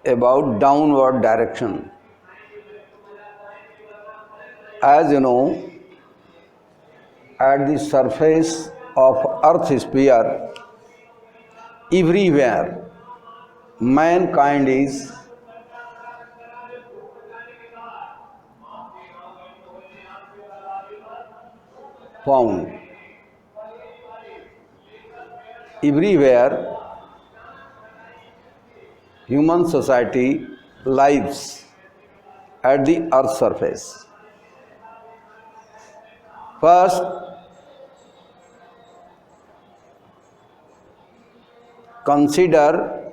about downward direction. As you know, at the surface of Earth sphere, everywhere mankind is found. Everywhere human society lives at the earth's surface. First, consider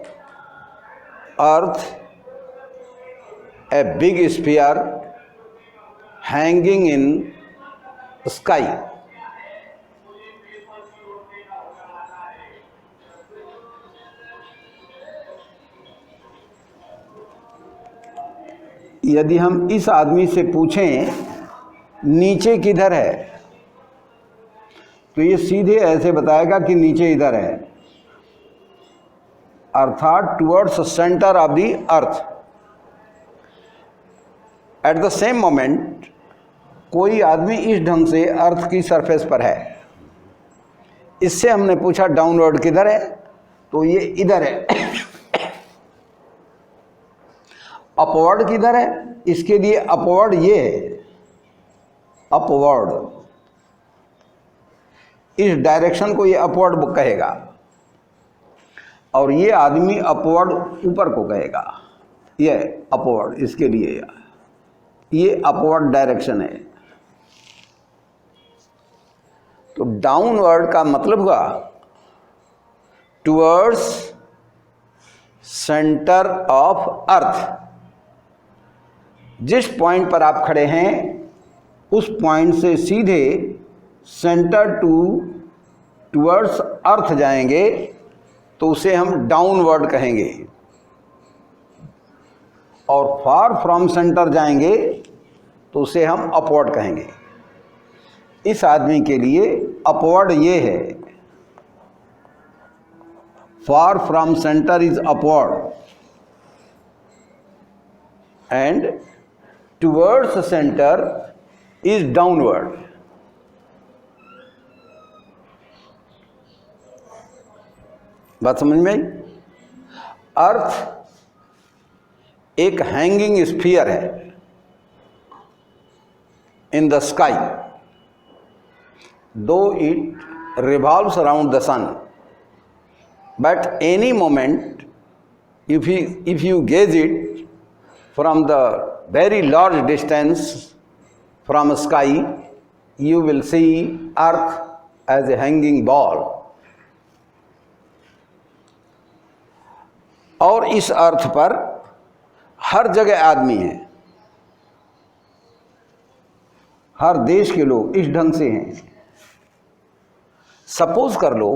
earth a big sphere hanging in the sky. यदि हम इस आदमी से पूछें नीचे किधर है, तो ये सीधे ऐसे बताएगा कि नीचे इधर है, अर्थात towards centre of the earth. At the same moment कोई आदमी इस ढंग से अर्थ की सरफेस पर है, इससे हमने पूछा डाउनवर्ड किधर है, तो ये इधर है। अपवर्ड किधर है, इसके लिए अपवर्ड ये है, अपवर्ड, इस डायरेक्शन को ये अपवर्ड कहेगा, और ये आदमी अपवर्ड ऊपर को कहेगा, ये अपवर्ड, इसके लिए ये अपवर्ड डायरेक्शन है। तो डाउनवर्ड का मतलब हुआ टुवर्ड्स सेंटर ऑफ अर्थ। जिस पॉइंट पर आप खड़े हैं उस पॉइंट से सीधे सेंटर टुवर्ड्स अर्थ जाएंगे तो उसे हम डाउनवर्ड कहेंगे, और फार फ्रॉम सेंटर जाएंगे तो उसे हम अपवर्ड कहेंगे। इस आदमी के लिए अपवर्ड ये है, far from centre is upward and towards the center is downward. बात समझ में आई? अर्थ एक हैंगिंग स्फीयर है इन द स्काई, दो it revolves around the sun, but any moment if you gaze it from the very large distance from sky, you will see earth as a hanging ball. और इस अर्थ पर हर जगह आदमी है, हर देश के लोग इस ढंग से हैं। सपोज कर लो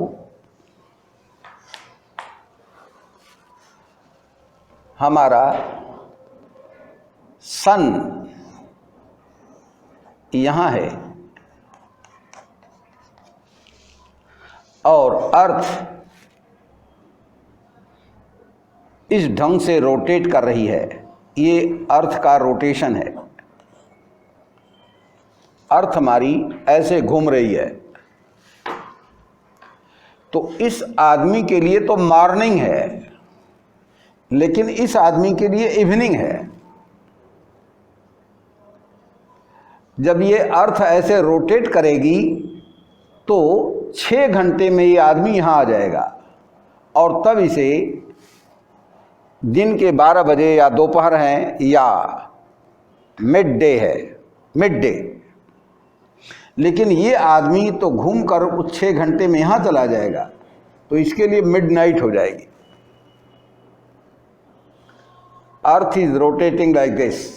हमारा सन यहाँ है और अर्थ इस ढंग से रोटेट कर रही है, ये अर्थ का रोटेशन है। अर्थ हमारी ऐसे घूम रही है, तो इस आदमी के लिए तो मॉर्निंग है, लेकिन इस आदमी के लिए इवनिंग है। जब ये अर्थ ऐसे रोटेट करेगी तो 6 घंटे में ये आदमी यहाँ आ जाएगा, और तब इसे दिन के 12 बजे या दोपहर है या मिड डे है, मिड डे। लेकिन ये आदमी तो घूम कर उस 6 घंटे में यहाँ चला जाएगा, तो इसके लिए मिड नाइट हो जाएगी। Earth is rotating like this.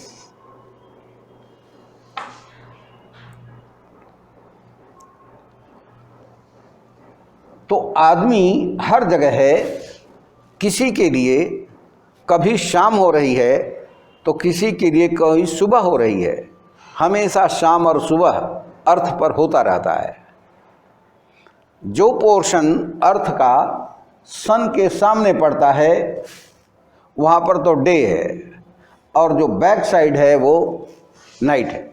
तो आदमी हर जगह है, किसी के लिए कभी शाम हो रही है तो किसी के लिए कभी सुबह हो रही है, हमेशा शाम और सुबह अर्थ पर होता रहता है। जो पोर्शन अर्थ का सन के सामने पड़ता है वहाँ पर तो डे है, और जो बैक साइड है वो नाइट है।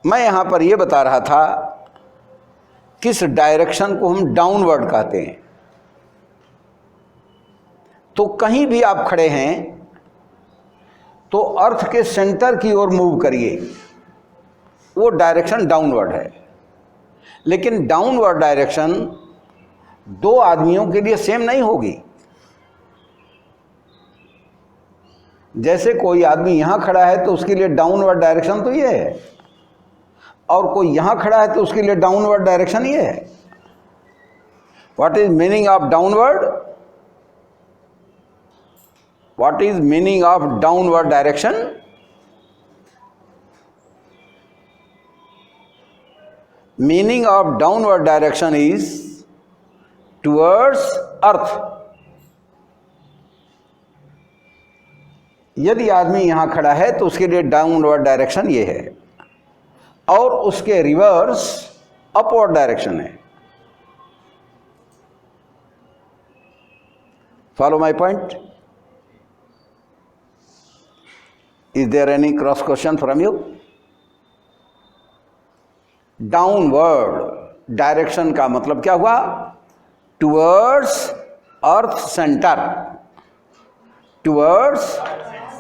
मैं यहाँ पर ये बता रहा था किस डायरेक्शन को हम डाउनवर्ड कहते हैं। तो कहीं भी आप खड़े हैं तो अर्थ के सेंटर की ओर मूव करिए, वो डायरेक्शन डाउनवर्ड है। लेकिन डाउनवर्ड डायरेक्शन दो आदमियों के लिए सेम नहीं होगी। जैसे कोई आदमी यहां खड़ा है तो उसके लिए डाउनवर्ड डायरेक्शन तो ये है, और कोई यहां खड़ा है तो उसके लिए डाउनवर्ड डायरेक्शन ये है। What is meaning of downward? What is meaning of downward direction? Meaning of downward direction is towards अर्थ। यदि आदमी यहां खड़ा है तो उसके लिए डाउनवर्ड डायरेक्शन ये है, और उसके रिवर्स अपवर्ड डायरेक्शन है। Follow my point? Is there any cross question from you? Downward direction का मतलब क्या हुआ? Towards earth centre. Towards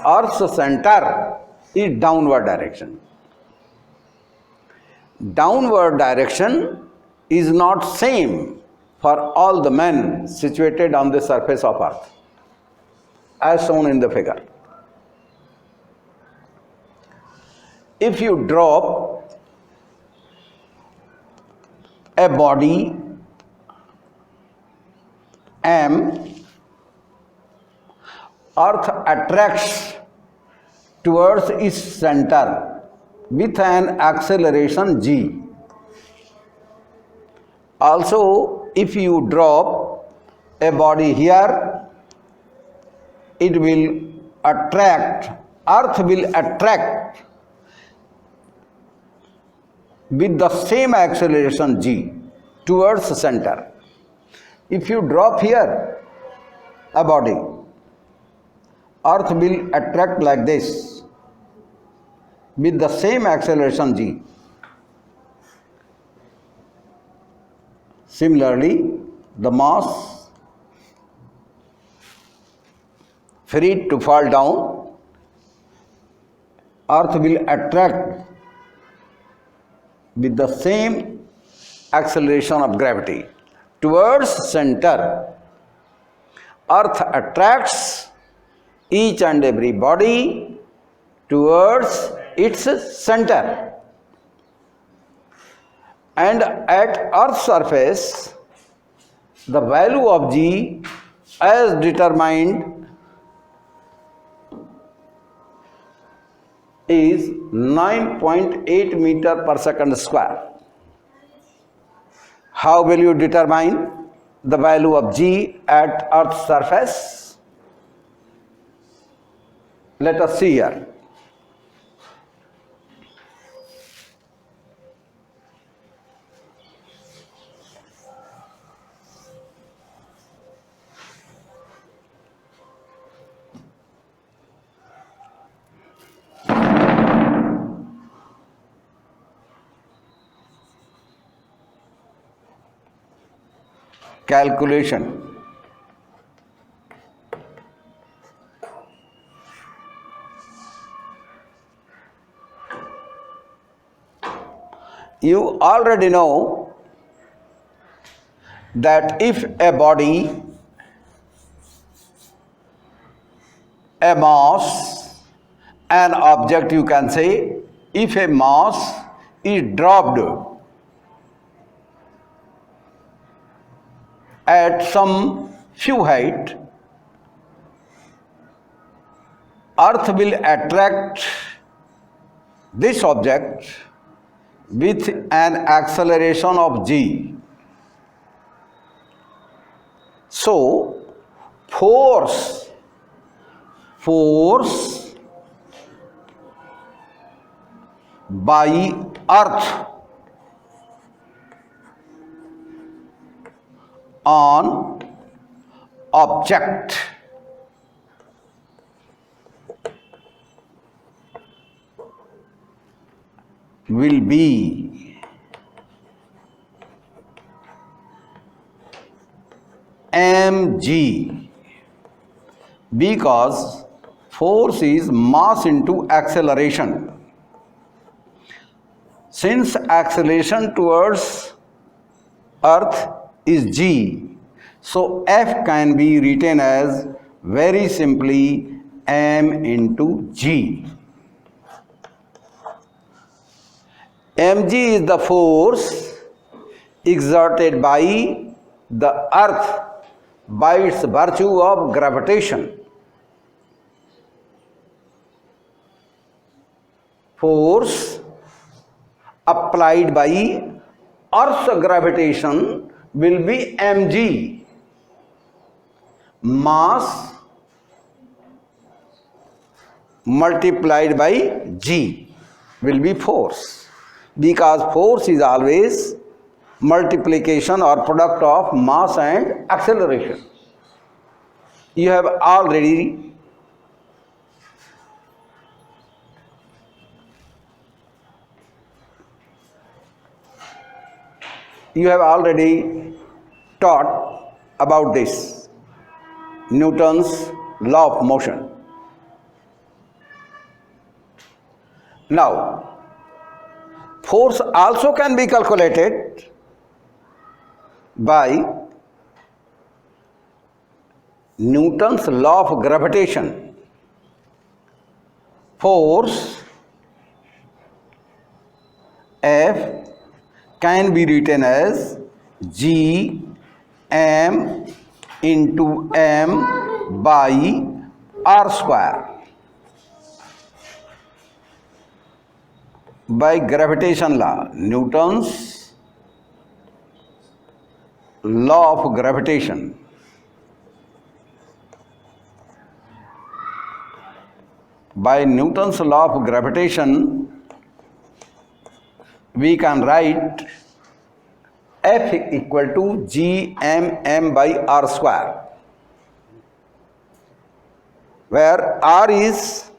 earth centre is downward direction. Downward direction is not same for all the men situated on the surface of earth, as shown in the figure. If you drop a body M, earth attracts towards its center with an acceleration g. Also, if you drop a body here, it will attract, earth will attract with the same acceleration g towards the center. If you drop here a body, earth will attract like this with the same acceleration g. Similarly, the mass free to fall down, earth will attract with the same acceleration of gravity towards center. Earth attracts each and every body towards its center, and at Earth's surface the value of g as determined is 9.8 meter per second square. How will you determine the value of g at Earth's surface? Let us see here. Calculation. You already know that if a body, a mass, an object, you can say, if a mass is dropped at some few height, earth will attract this object with an acceleration of g. So force by earth on object will be mg, because force is mass into acceleration. Since acceleration towards earth is g, so F can be written as very simply m into g. mg is the force exerted by the earth by its virtue of gravitation. Force applied by Earth's gravitation will be mg. Mass multiplied by g will be force, because force is always multiplication or product of mass and acceleration. You have already taught about this, Newton's law of motion. Now, force also can be calculated by Newton's law of gravitation. Force F can be written as G m into m by r square. By gravitation law, Newton's law of gravitation. By Newton's law of gravitation, we can write F equal to G m by r square, where r is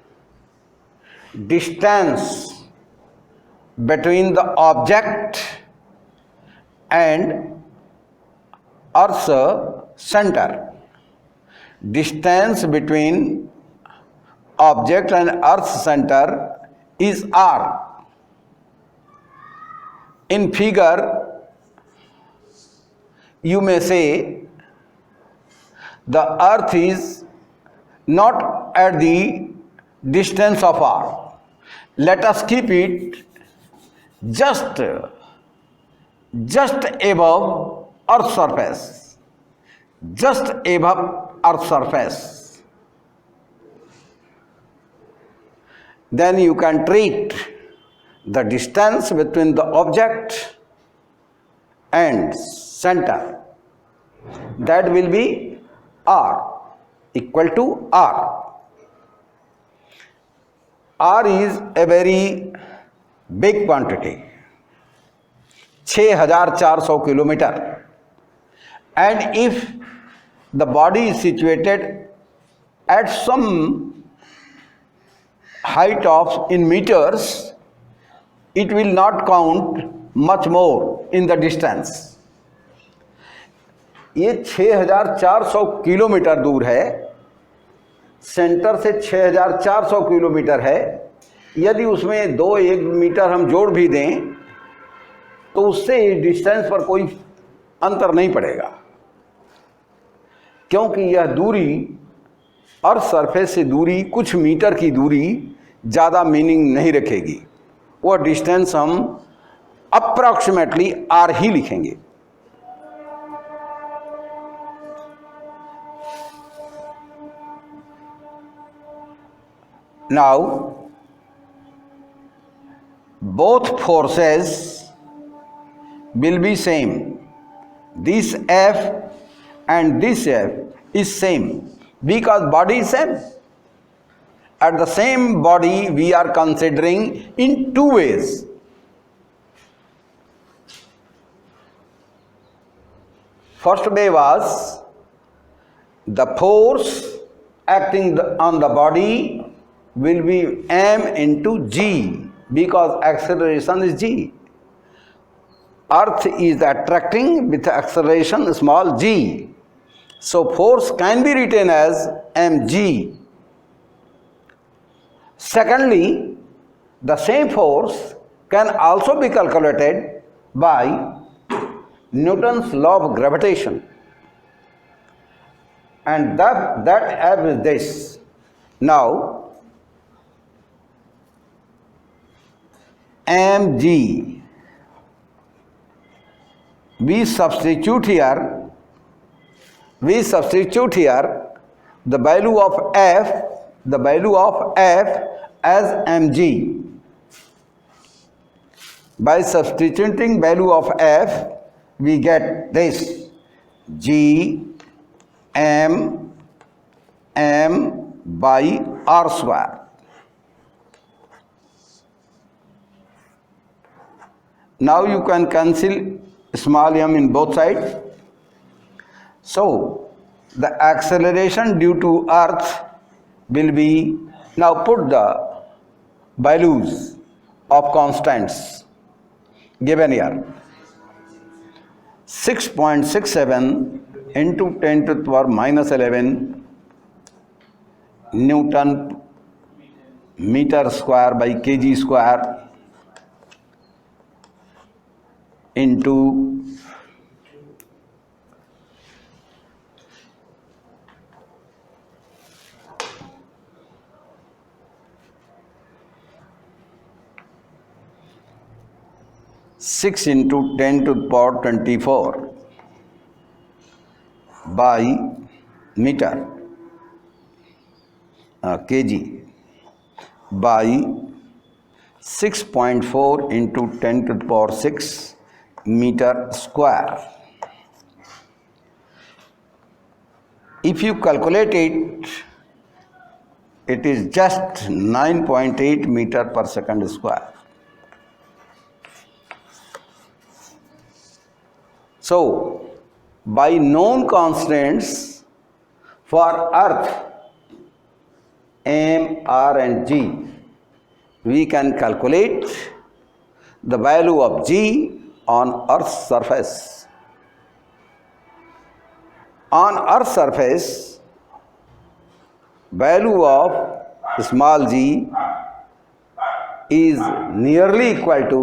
distance between the object and Earth's center. Distance between object and Earth's center is r. In figure, you may say the earth is not at the distance of r. Let us keep it just above earth's surface. Just above earth's surface. Then you can treat the distance between the object and center. That will be r, equal to r. R is a very big quantity, 6400 kilometer. And if the body is situated at some height of in meters, it will not count much more in the distance. ये 6400 kilometre दूर है, centre से 6400 kilometre है. यदि उसमें 2-1 metre हम जोड़ भी दें तो उससे डिस्टेंस पर कोई अंतर नहीं पड़ेगा, क्योंकि यह दूरी अर्थ सरफेस से दूरी कुछ मीटर की दूरी ज़्यादा मीनिंग नहीं रखेगी. वह डिस्टेंस हम अप्रॉक्सीमेटली आर ही लिखेंगे. Now, both forces will be same. This F and this F is same because body is same. At the same body we are considering in two ways. First way was the force acting on the body will be m into g, because acceleration is g. Earth is attracting with acceleration small g. So force can be written as mg. Secondly, the same force can also be calculated by Newton's law of gravitation. And that is this. Now, mg, we substitute here the value of f as mg. By substituting value of f, we get this: g m by r square. Now you can cancel small m in both sides. So the acceleration due to earth will be, now put the values of constants given here: 6.67 into 10 to the power minus 11 Newton meter square by kg square into 6 into 10 to the power 24 by meter kg by 6.4 into 10 to the power 6 meter square. If you calculate it, it is just 9.8 meter per second square. So, by known constants for earth m, r and g, we can calculate the value of g on earth's surface. On earth's surface, value of small g is nearly equal to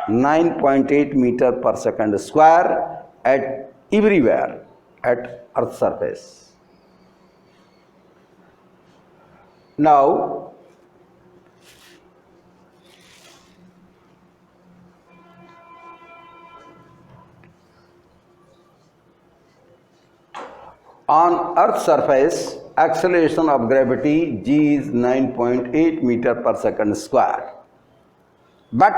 9.8 meter per second square at everywhere at earth's surface. Now, on earth's surface, acceleration of gravity g is 9.8 meter per second square. But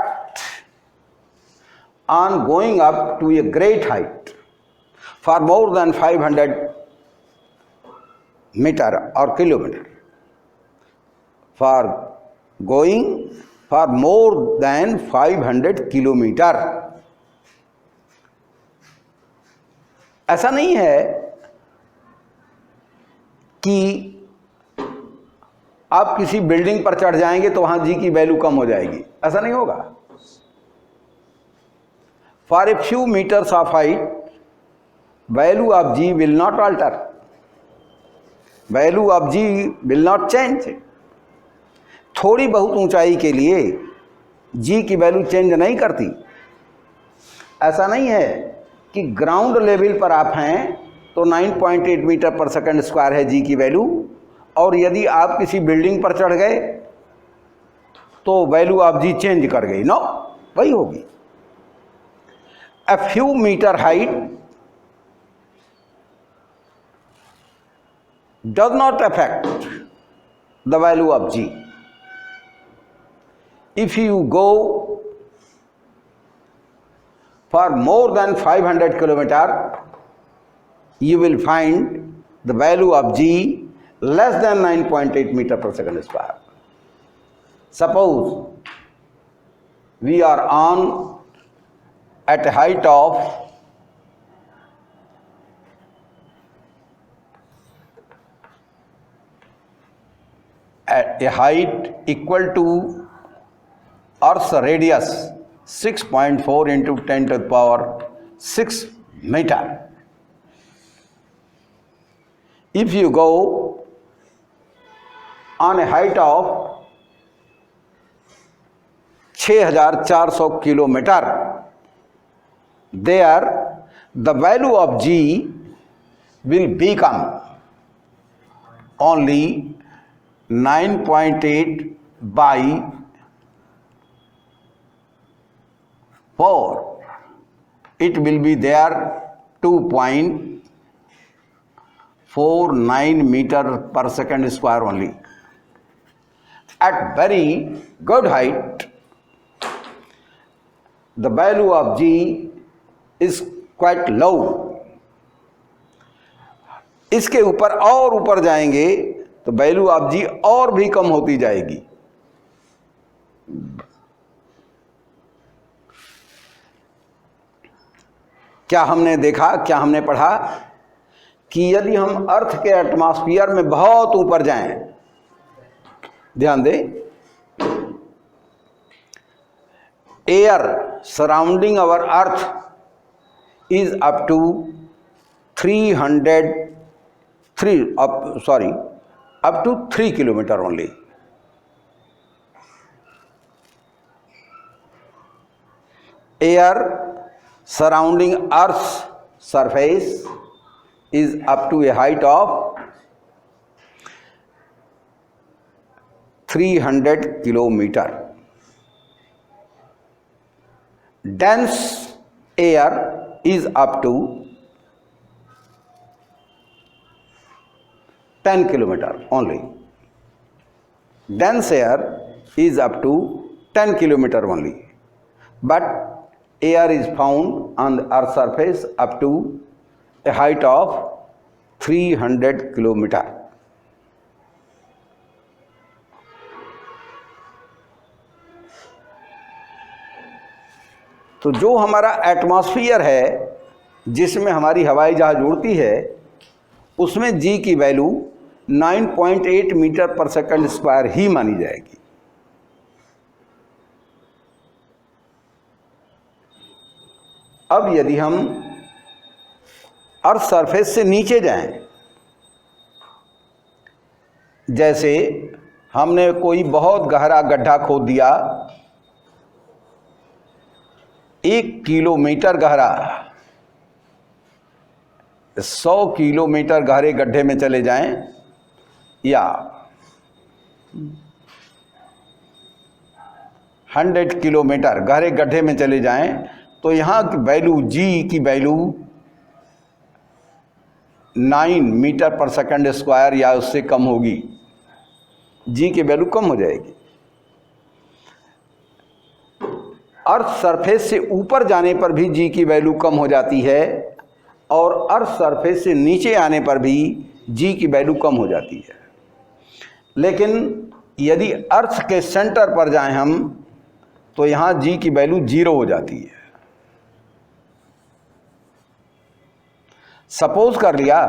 on going up to a great height for more than 500 meter or kilometer, for going for more than 500 kilometre, ऐसा नहीं है कि आप किसी building पर चढ़ जाएंगे तो वहां जी की वैल्यू कम हो जाएगी, ऐसा नहीं होगा. For a few meters of height, value of g will not alter. Value of g will not change. थोड़ी बहुत ऊंचाई के लिए g की वैल्यू चेंज नहीं करती. ऐसा नहीं है कि ग्राउंड लेवल पर आप हैं तो 9.8 मीटर पर सेकंड स्क्वायर है जी की वैल्यू, और यदि आप किसी बिल्डिंग पर चढ़ गए तो वैल्यू ऑफ जी चेंज कर गई. नो, वही होगी. A few meter height does not affect the value of g. If you go for more than 500 kilometer, you will find the value of g less than 9.8 meter per second square. Suppose we are on at a height of at a height equal to Earth's radius 6.4 into 10 to the power 6 meter. If you go on a height of 6400 kilometer, there the value of G will become only 9.8 by 4. It will be there 2.49 meter per second square only. At very good height, the value of G is quite low. इसके ऊपर और ऊपर जाएंगे तो value of जी और भी कम होती जाएगी। क्या हमने देखा, क्या हमने पढ़ा कि यदि हम अर्थ के एटमॉस्फेयर में बहुत ऊपर जाएं, ध्यान दें, air surrounding our earth is up to 3 kilometre only. Air surrounding Earth's surface is up to a height of 300 kilometer. Dense air is up to 10 kilometer only. Dense air is up to 10 kilometer only. But air is found on the Earth's surface up to a height of 300 kilometer. तो जो हमारा atmosphere है जिसमें हमारी हवाई जहाज उड़ती है, उसमें G की वैल्यू 9.8 मीटर पर सेकंड स्क्वायर ही मानी जाएगी। अब यदि हम अर्थ सरफेस से नीचे जाएं, जैसे हमने कोई बहुत गहरा गड्ढा खोद दिया, 1 किलोमीटर गहरा, 100 किलोमीटर गहरे गड्ढे में चले जाएं या 100 किलोमीटर गहरे गड्ढे में चले जाएं, तो यहाँ की वैल्यू G की वैल्यू 9 मीटर पर सेकंड स्क्वायर या उससे कम होगी। G की वैल्यू कम हो जाएगी। अर्थ सरफेस से ऊपर जाने पर भी G की वैल्यू कम हो जाती है और अर्थ सरफेस से नीचे आने पर भी G की वैल्यू कम हो जाती है। लेकिन यदि अर्थ के सेंटर पर जाएं हम, तो यहाँ G की वैल्यू 0 हो जाती है। सपोज कर लिया,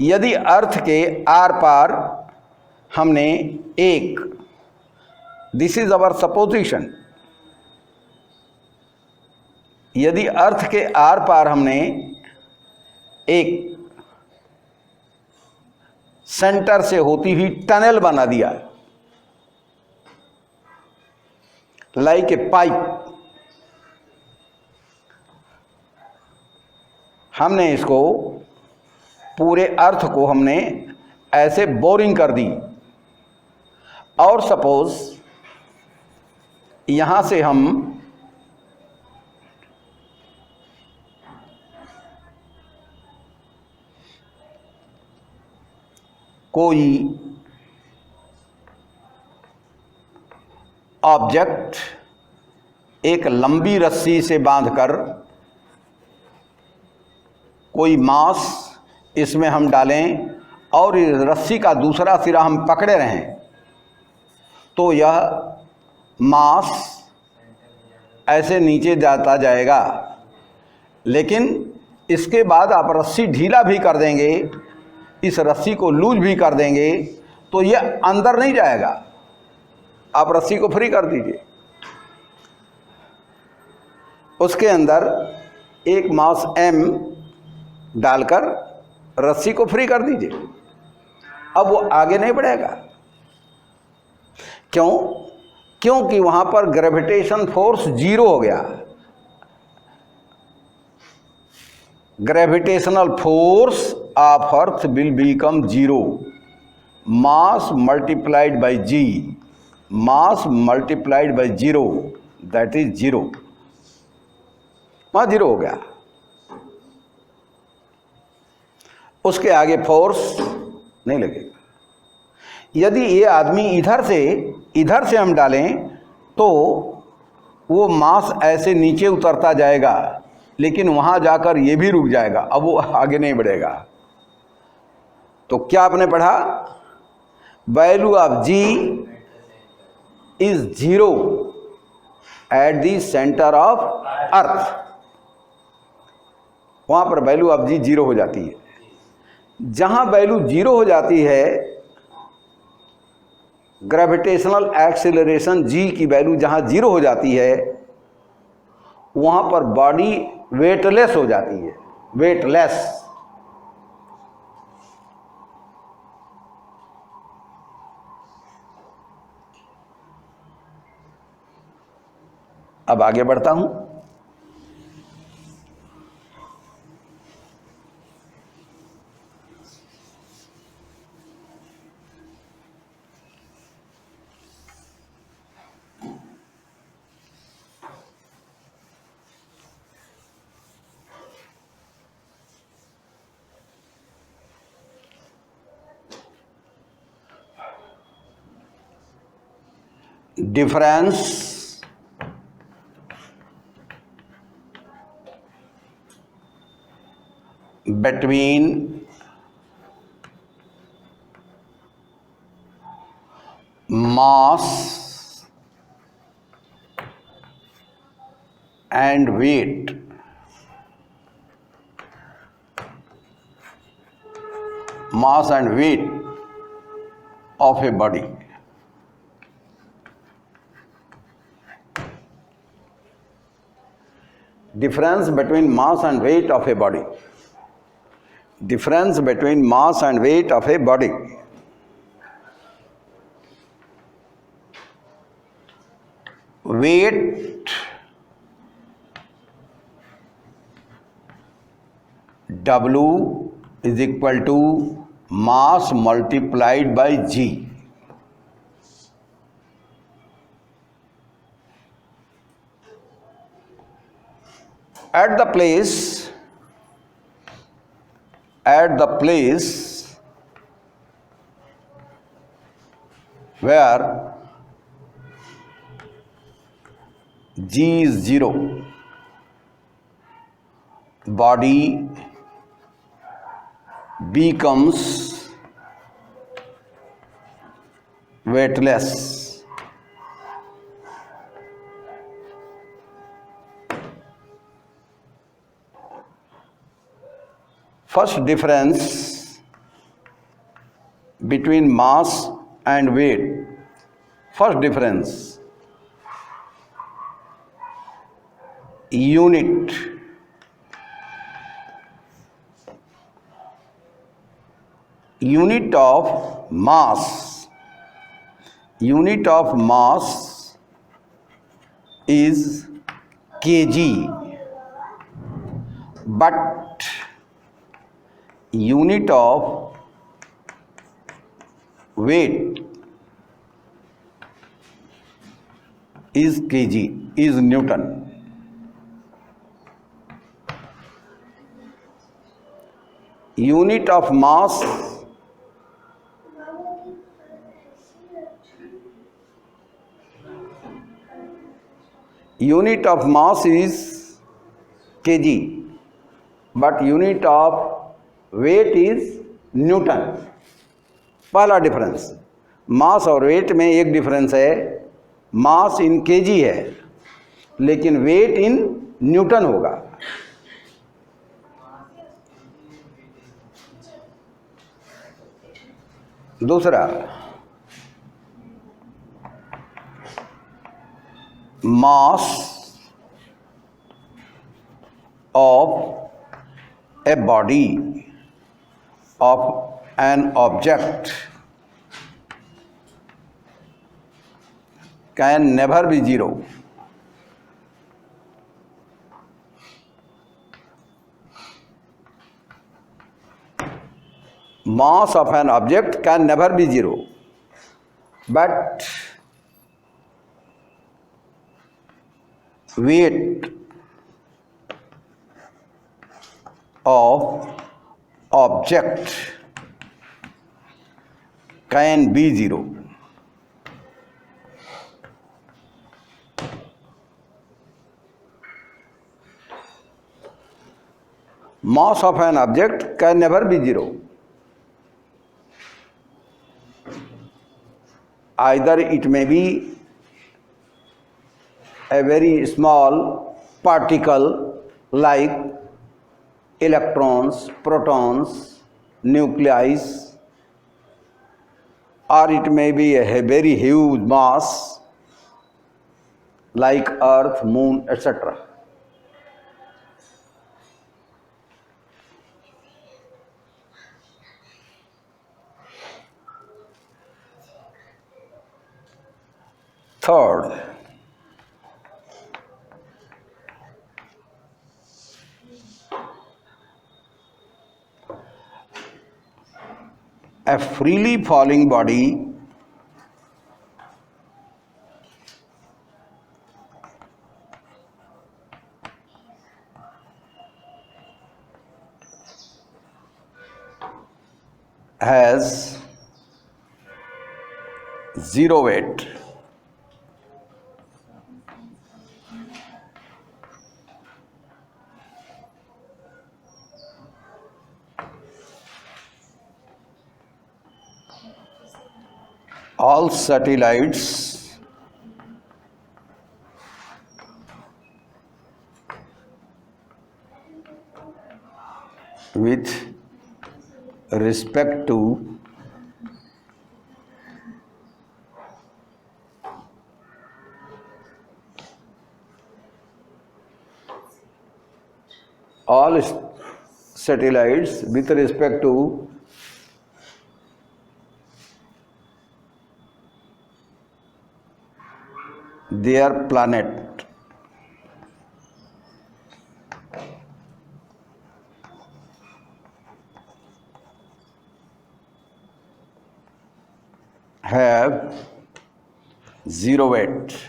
यदि अर्थ के आर पार हमने एक, दिस इज अवर सपोजिशन, यदि अर्थ के आर पार हमने एक सेंटर से होती हुई टनल बना दिया, लाइक ए पाइप, हमने इसको पूरे अर्थ को हमने ऐसे बोरिंग कर दी और सपोज यहां से हम कोई ऑब्जेक्ट एक लंबी रस्सी से बांधकर कोई मास इसमें हम डालें और इस रस्सी का दूसरा सिरा हम पकड़े रहें, तो यह मास ऐसे नीचे जाता जाएगा। लेकिन इसके बाद आप रस्सी ढीला भी कर देंगे, इस रस्सी को लूज भी कर देंगे, तो ये अंदर नहीं जाएगा। आप रस्सी को फ्री कर दीजिए, उसके अंदर एक मास m डालकर रस्सी को फ्री कर दीजिए, अब वो आगे नहीं बढ़ेगा। क्यों? क्योंकि वहां पर ग्रेविटेशन फोर्स जीरो हो गया। Gravitational force of earth will become zero, mass multiplied by g, mass multiplied by zero, that is zero. वहां जीरो हो गया, उसके आगे फोर्स नहीं लगेगा। यदि ये आदमी इधर से हम डालें तो वो मास ऐसे नीचे उतरता जाएगा, लेकिन वहां जाकर ये भी रुक जाएगा, अब वो आगे नहीं बढ़ेगा। तो क्या आपने पढ़ा? Value of g is zero at the centre of earth. वहां पर वैल्यू ऑफ जी जीरो हो जाती है। जहां वैल्यू जीरो हो जाती है, ग्रेविटेशनल एक्सेलरेशन जी की वैल्यू जहां जीरो हो जाती है, वहां पर बॉडी वेटलेस हो जाती है, वेटलेस। अब आगे बढ़ता हूं। difference between mass and weight of a body. Difference between mass and weight of a body. Difference between mass and weight of a body. Weight W is equal to mass multiplied by G. At the place where G is zero, body becomes weightless. First difference between mass and weight. First difference, unit. Unit of mass is kg, but unit of weight is kg, is Newton. Unit of mass is kg, but unit of weight is Newton. पहला difference, मास और wait में एक difference है, मास इन KG है लेकिन wait in newton होगा। दूसरा, mass of a body of an object can never be zero. Mass of an object can never be zero, but weight of object can be zero. Mass of an object can never be zero. Either it may be a very small particle like electrons, protons, nuclei, or it may be a very huge mass like Earth, Moon, etc. Third, a freely falling body has zero weight. All satellites with respect to all satellites with respect to their planet have zero weight.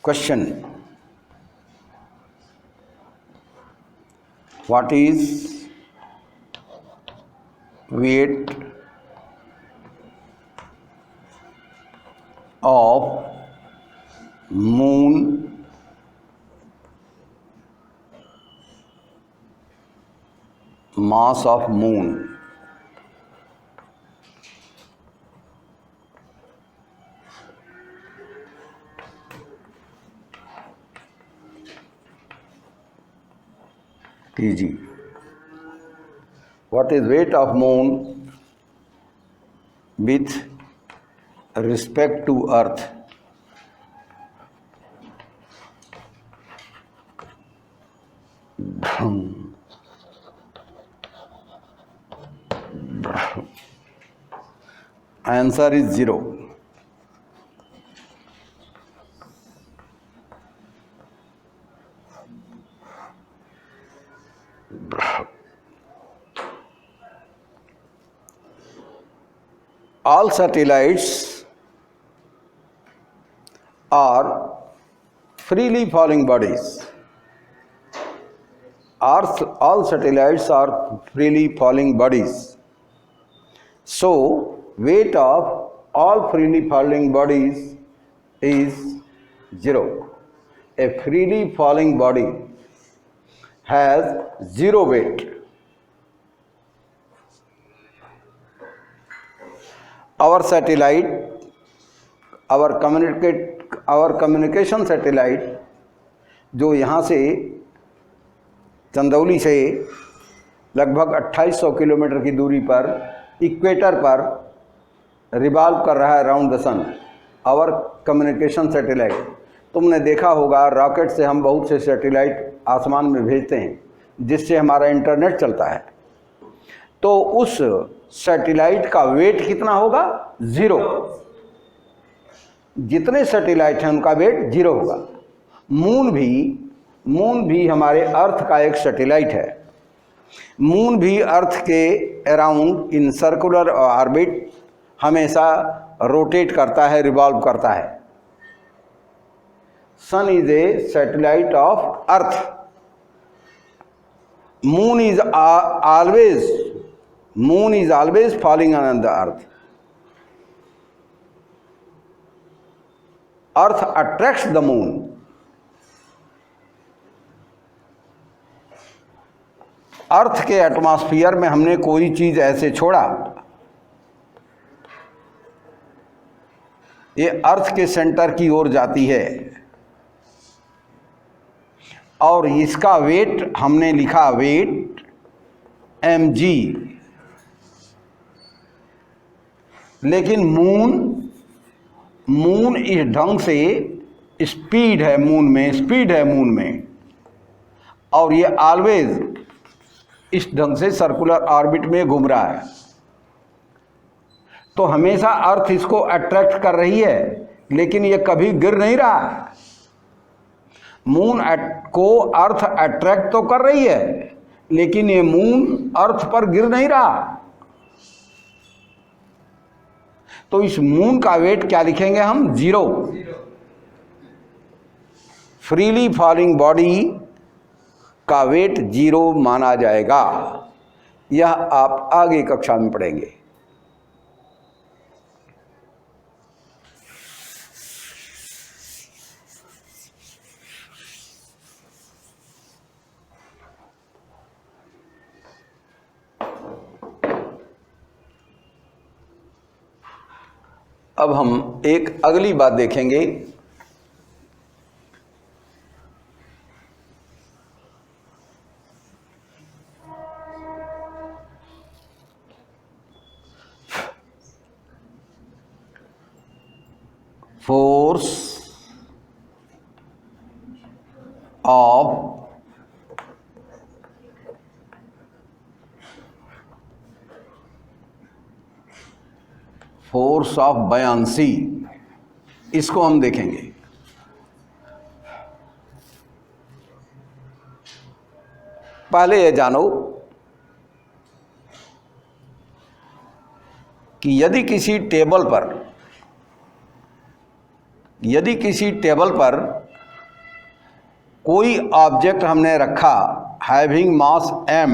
Question: what is weight of moon mass of moon? TG. What is weight of moon with respect to Earth? Answer is zero. All satellites are freely falling bodies. All satellites are freely falling bodies. So, weight of all freely falling bodies is zero. A freely falling body has zero weight. our satellite, our communication satellite, जो यहाँ से चंदौली से लगभग 2800 kilometre की दूरी पर equator पर revolve कर रहा है around the sun, our communication satellite. तुमने देखा होगा रॉकेट से हम बहुत से सैटेलाइट आसमान में भेजते हैं जिससे हमारा इंटरनेट चलता है। तो उस सैटेलाइट का वेट कितना होगा? 0। जितने सैटेलाइट हैं उनका वेट 0 होगा। मून भी हमारे अर्थ का एक सैटेलाइट है। मून भी अर्थ के अराउंड इन सर्कुलर ऑर्बिट हमेशा रोटेट करता है, रिवॉल्व करता है। Sun is a satellite of earth. Moon is always following on the earth. Earth attracts the moon. Earth के एटमॉस्फेयर में हमने कोई चीज ऐसे छोड़ा, ये अर्थ के सेंटर की ओर जाती है और इसका वेट हमने लिखा वेट mg। लेकिन मून इस ढंग से स्पीड है मून में और ये ऑलवेज इस ढंग से सर्कुलर ऑर्बिट में घूम रहा है। तो हमेशा अर्थ इसको अट्रैक्ट कर रही है, लेकिन ये कभी गिर नहीं रहा। मून को अर्थ अट्रैक्ट तो कर रही है, लेकिन ये मून अर्थ पर गिर नहीं रहा। तो इस मून का वेट क्या लिखेंगे हम? 0। फ्रीली फॉलिंग बॉडी का वेट 0 माना जाएगा। यह आप आगे कक्षा में पढ़ेंगे। अब हम एक अगली बात देखेंगे। फोर्स ऑफ बयांसी, इसको हम देखेंगे। पहले ये जानो कि यदि किसी टेबल पर कोई ऑब्जेक्ट हमने रखा हैविंग मास m,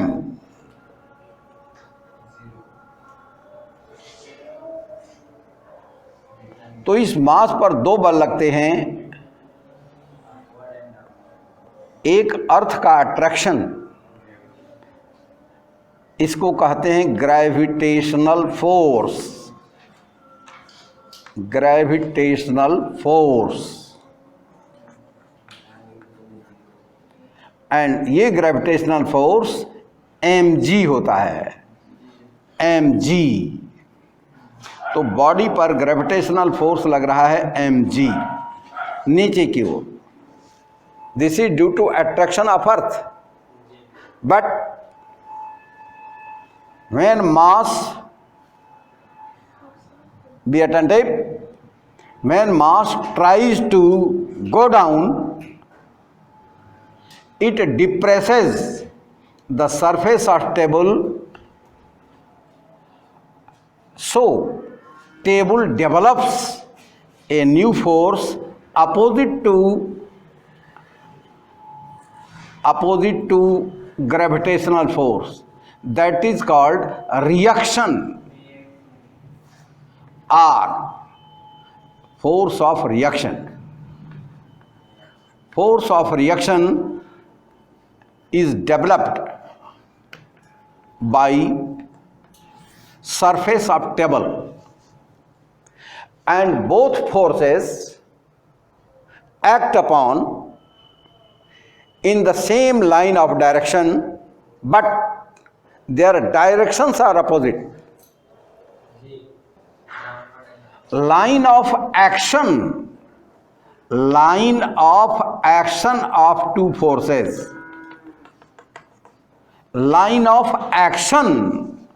तो इस मास पर 2 बल लगते हैं। एक अर्थ का अट्रैक्शन, इसको कहते हैं ग्रेविटेशनल फोर्स। एंड ये ग्रेविटेशनल फोर्स mg होता है, mg। तो बॉडी पर ग्रेविटेशनल फोर्स लग रहा है mg नीचे की ओर। This is due to attraction of earth. But when mass, be attentive, when mass tries to go down, it depresses the surface of table, so table develops a new force opposite to gravitational force, that is called reaction or force of reaction. Force of reaction is developed by surface of table. and both forces act upon in the same line of direction, but their directions are opposite. Line of action of two forces, line of action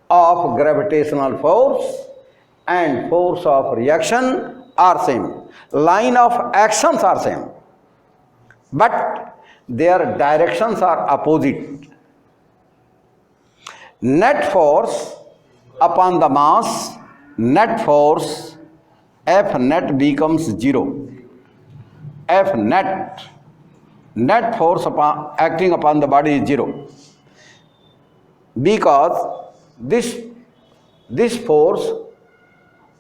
of gravitational force and force of reaction are same. Line of actions are same, but their directions are opposite. Net force upon the mass, net force F net becomes 0. F net, net force acting upon the body is 0, because this force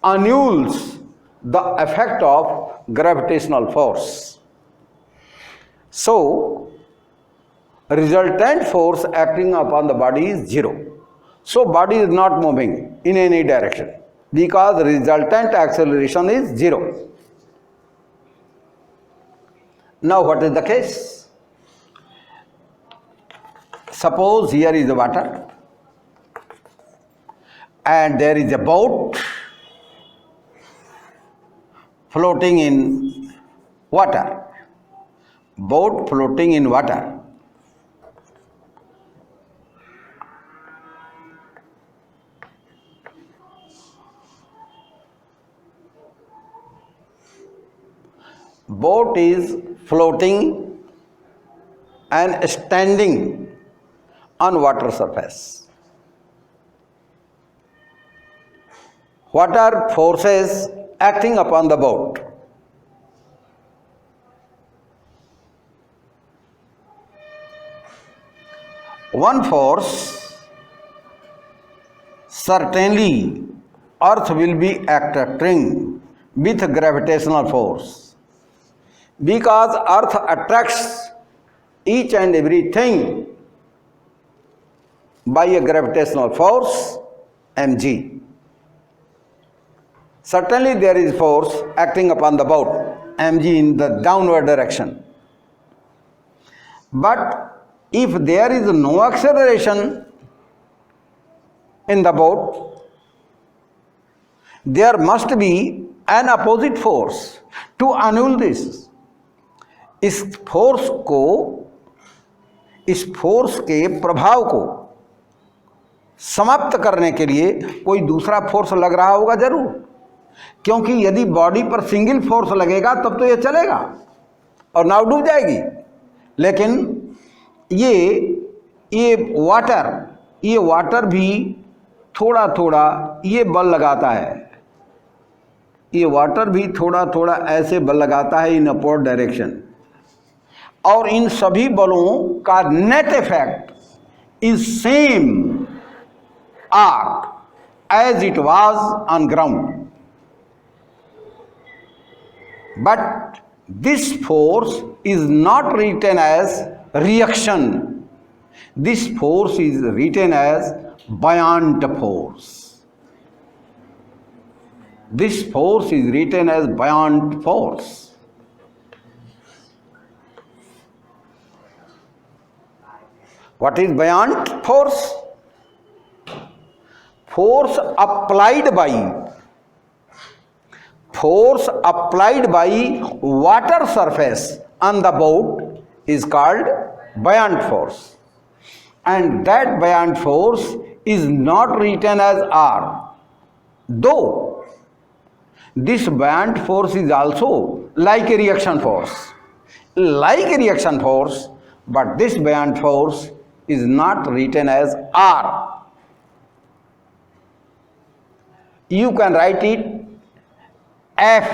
annuls the effect of gravitational force. So resultant force acting upon the body is 0. So body is not moving in any direction because resultant acceleration is 0. Now what is the case? Suppose here is the water and there is a boat floating in water. Boat floating in water. Boat is floating and standing on water surface. What are forces acting upon the boat? One force, certainly earth will be acting with gravitational force, because earth attracts each and everything by a gravitational force mg. Certainly there is force acting upon the boat mg in the downward direction. But if there is no acceleration in the boat, there must be an opposite force to annul this. इस force के प्रभाव को समाप्त करने के लिए कोई दूसरा फोर्स लग रहा होगा जरूर, क्योंकि यदि बॉडी पर सिंगल फोर्स लगेगा तब तो ये चलेगा और नाव डूब जाएगी। लेकिन ये वाटर भी थोड़ा थोड़ा ये बल लगाता है, ये वाटर भी थोड़ा थोड़ा ऐसे बल लगाता है इन अपवर्ड डायरेक्शन, और इन सभी बलों का net effect is same arc as it was on ground. But this force is not written as reaction. This force is written as buoyant force. This force is written as buoyant force. What is buoyant force? Force applied by water surface on the boat is called buoyant force, and that buoyant force is not written as R, though this buoyant force is also like a reaction force, but this buoyant force is not written as R. You can write it F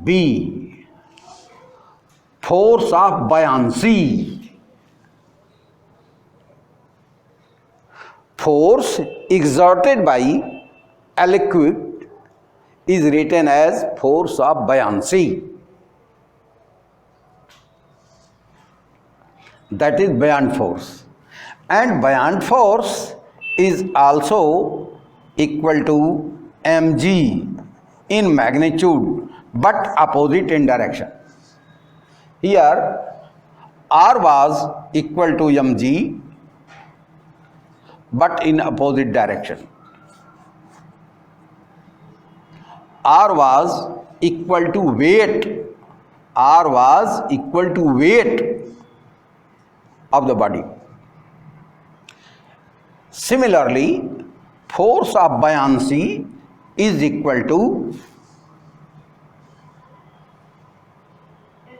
B, force of buoyancy. Force exerted by a liquid is written as force of buoyancy. That is buoyant force. And buoyant force is also equal to mg in magnitude but opposite in direction. Here r was equal to mg but in opposite direction. R was equal to weight. R was equal to weight of the body. Similarly, force of buoyancy is equal to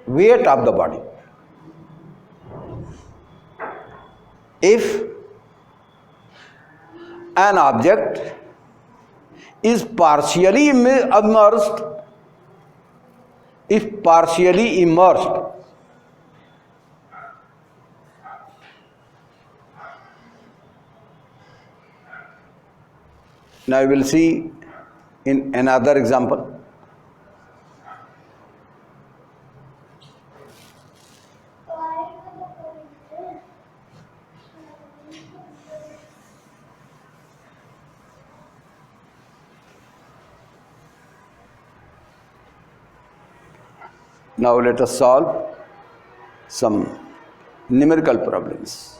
weight of the body. If an object is partially immersed, now we will see in another example. Now let us solve some numerical problems.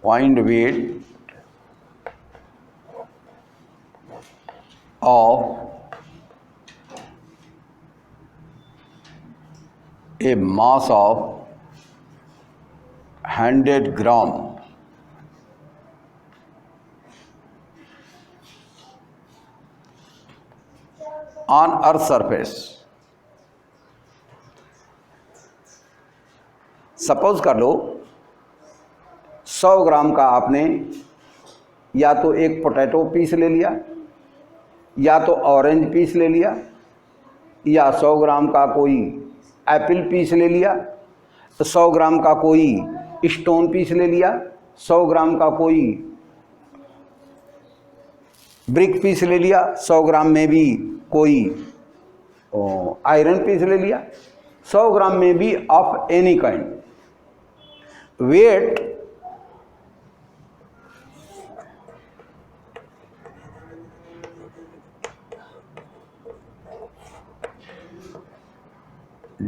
Find weight of a mass of 100 gram on earth surface. Suppose कर लो 100 ग्राम का आपने या तो एक potato piece ले लिया, या तो ऑरेंज पीस ले लिया, या 100 ग्राम का कोई एप्पल पीस ले लिया, 100 ग्राम का कोई स्टोन पीस ले लिया, 100 ग्राम का कोई ब्रिक पीस ले लिया, 100 ग्राम में भी कोई आयरन पीस ले लिया, 100 ग्राम में भी of any kind. Weight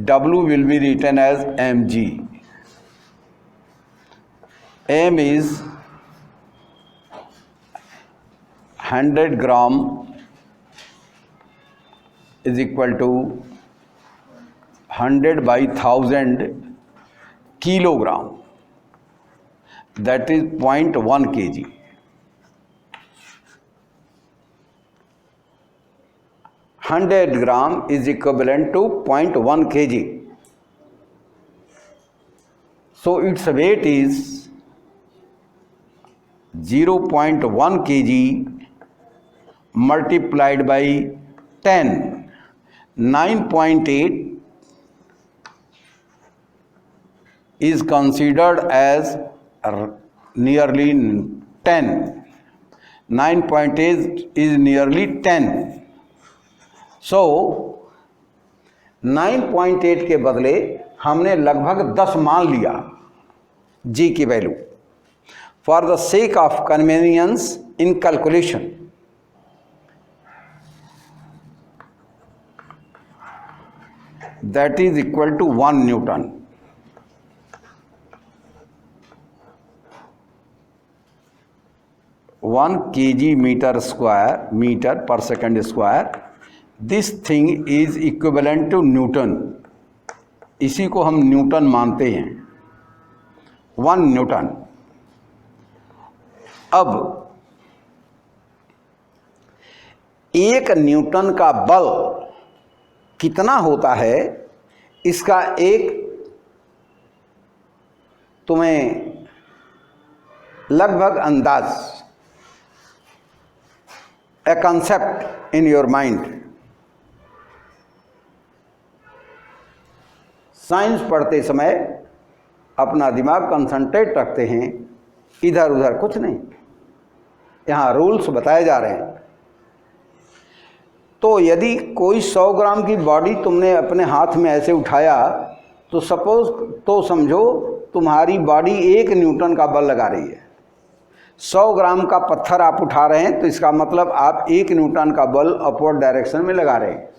W will be written as mg. M is 100 gram is equal to 100 by 1000 kilogram. That is 0.1 kg. Hundred gram is equivalent to 0.1 kg. So its weight is 0.1 kg multiplied by 10. 9.8 is considered as nearly 10. 9.8 is nearly 10. So 9.8 के बदले हमने लगभग 10 मान लिया जी की value for the sake of convenience in calculation. That is equal to 1 Newton. One kg metre पर second square. This thing is equivalent to Newton. इसी को हम न्यूटन मानते हैं, 1 न्यूटन. अब 1 न्यूटन का बल कितना होता है इसका एक तुम्हें लगभग अंदाज, a concept in your mind science पढ़ते समय अपना दिमाग कंसंट्रेट रखते हैं, इधर उधर कुछ नहीं। यहाँ रूल्स बताए जा रहे हैं। तो यदि कोई 100 ग्राम की बॉडी तुमने अपने हाथ में ऐसे उठाया तो सपोज तो समझो तुम्हारी बॉडी 1 न्यूटन का बल लगा रही है। 100 ग्राम का पत्थर आप उठा रहे हैं तो इसका मतलब आप 1 न्यूटन का बल अपवर्ड डायरेक्शन में लगा रहे हैं।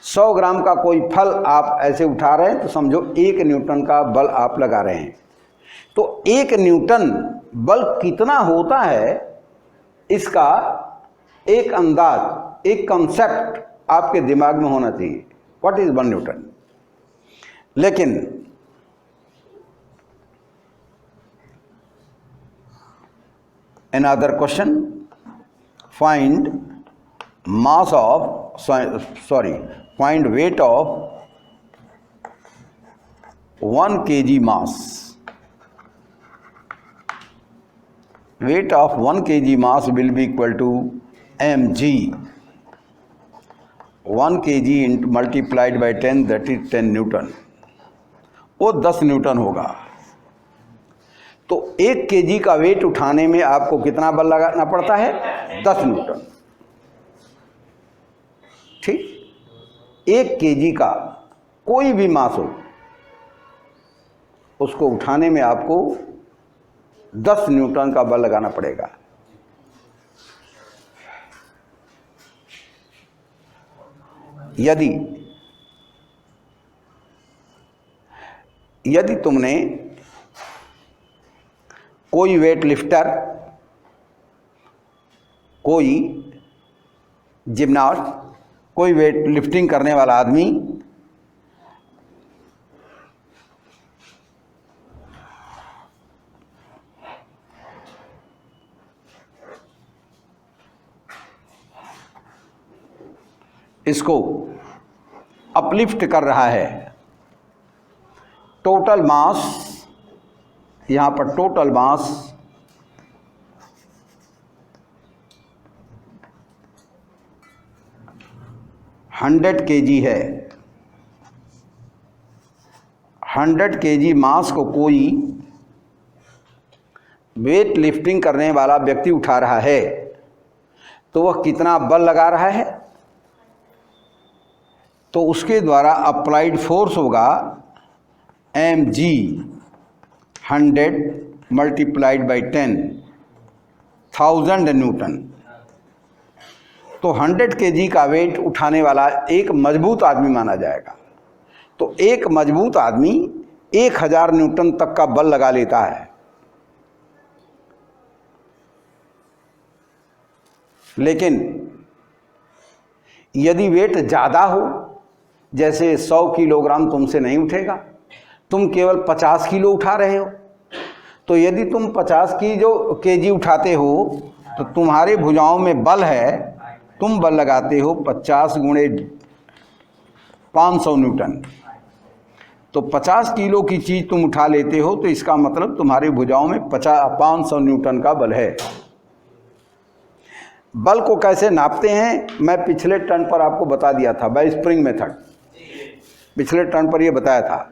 100 ग्राम का कोई फल आप ऐसे उठा रहे हैं तो समझो 1 न्यूटन का बल आप लगा रहे हैं। तो 1 न्यूटन बल कितना होता है इसका एक अंदाज, एक कंसेप्ट आपके दिमाग में होना चाहिए। What is 1 Newton? लेकिन another question, find mass of find weight of 1 kg mass. Weight of 1 kg mass will be equal to mg. 1 kg multiplied by 10, that is 10 Newton. वो 10 न्यूटन होगा। तो 1 केजी का वेट उठाने में आपको कितना बल लगाना पड़ता है? 10 न्यूटन। ठीक, 1 केजी का कोई भी मास हो उसको उठाने में आपको 10 न्यूटन का बल लगाना पड़ेगा। यदि तुमने कोई वेट लिफ्टर, कोई जिम्नास्ट, कोई वेट लिफ्टिंग करने वाला आदमी इसको अपलिफ्ट कर रहा है, टोटल मास, यहाँ पर टोटल मास 100 kg है। 100 kg मास को कोई वेट लिफ्टिंग करने वाला व्यक्ति उठा रहा है तो वह कितना बल लगा रहा है? तो उसके द्वारा अप्लाइड फोर्स होगा mg 100 मल्टीप्लाइड बाई 10,000 न्यूटन। तो 100 kg का वेट उठाने वाला एक मजबूत आदमी माना जाएगा। तो एक मजबूत आदमी 1000 न्यूटन तक का बल लगा लेता है। लेकिन यदि वेट ज़्यादा हो, जैसे 100 किलोग्राम तुमसे नहीं उठेगा, तुम केवल 50 किलो उठा रहे हो, तो यदि तुम 50 केजी उठाते हो तो तुम्हारे भुजाओं में बल है, तुम बल लगाते हो 50 गुणे 500 न्यूटन। तो 50 किलो की चीज़ तुम उठा लेते हो तो इसका मतलब तुम्हारी भुजाओं में 500 न्यूटन का बल है। बल को कैसे नापते हैं मैं पिछले टर्न पर आपको बता दिया था, बाय स्प्रिंग मेथड। पिछले टर्न पर यह बताया था।